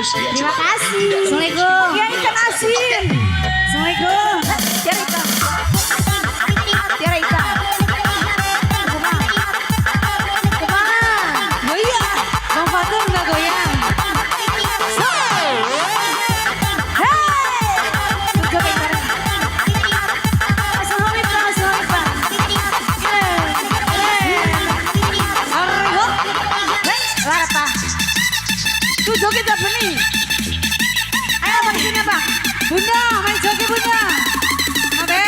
Terima kasih. Assalamualaikum. Ya ikan asin. Assalamualaikum. Tiara ikan. Tiara ikan. Kemana? Oh iya. Bang Fatur nggak goyang. Joget apa nih? Ayo bang sini bang. Bunda main joget bunda. Oke.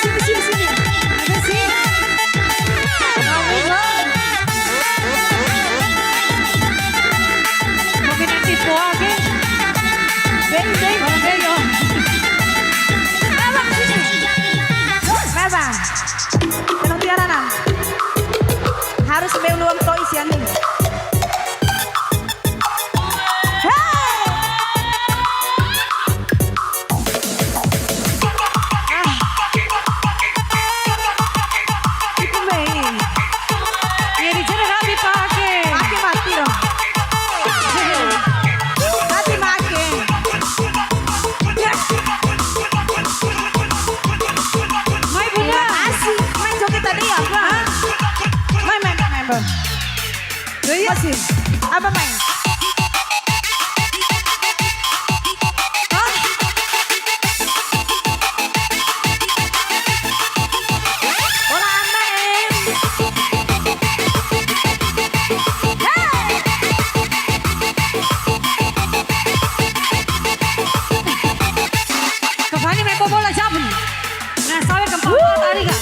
Sini sini sini. Ada sih. Mungkin nanti suage. Beng beng beng beng. Tenang tiara nang. Harus belum to isian nih. Itu baik. Ya di sana kami pakai. Pakai mati dong. Hati pakai. Tadi ya, main. Masih, apa main? Bola main. Kevani main bola siapa nih? Nah, saya kempat tadi kak.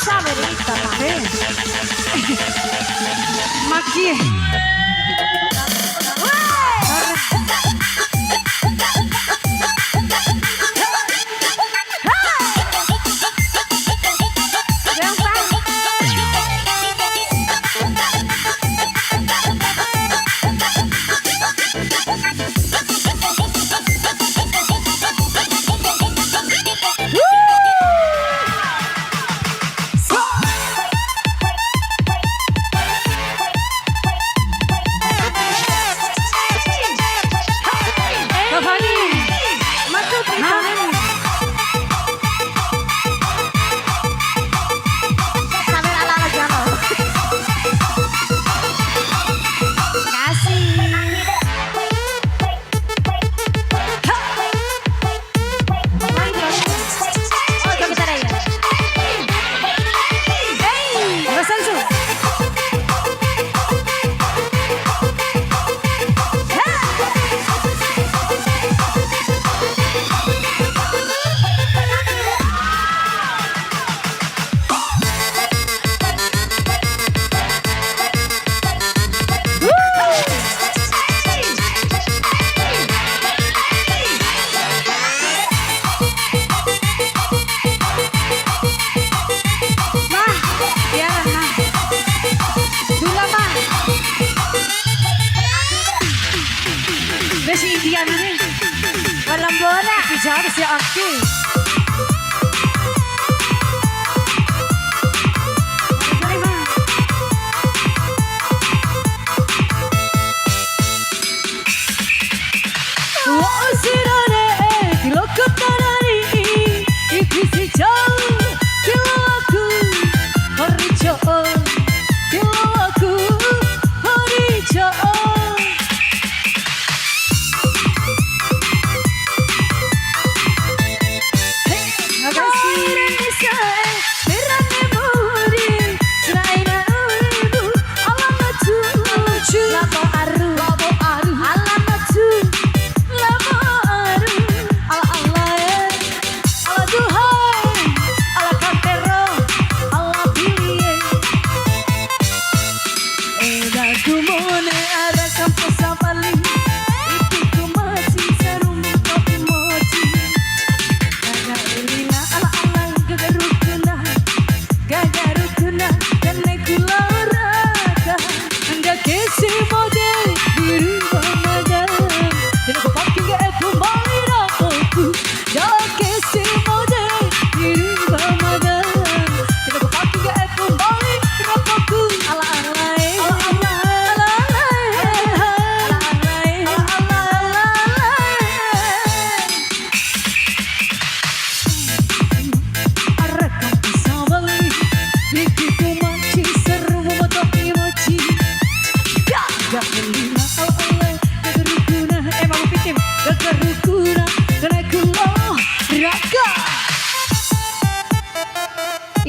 sabe Rita, Pak. Maki. Si Indian ini walang bola bicara si Aki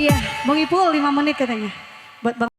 Iya, mau ngipul 5 menit katanya. Buat Bang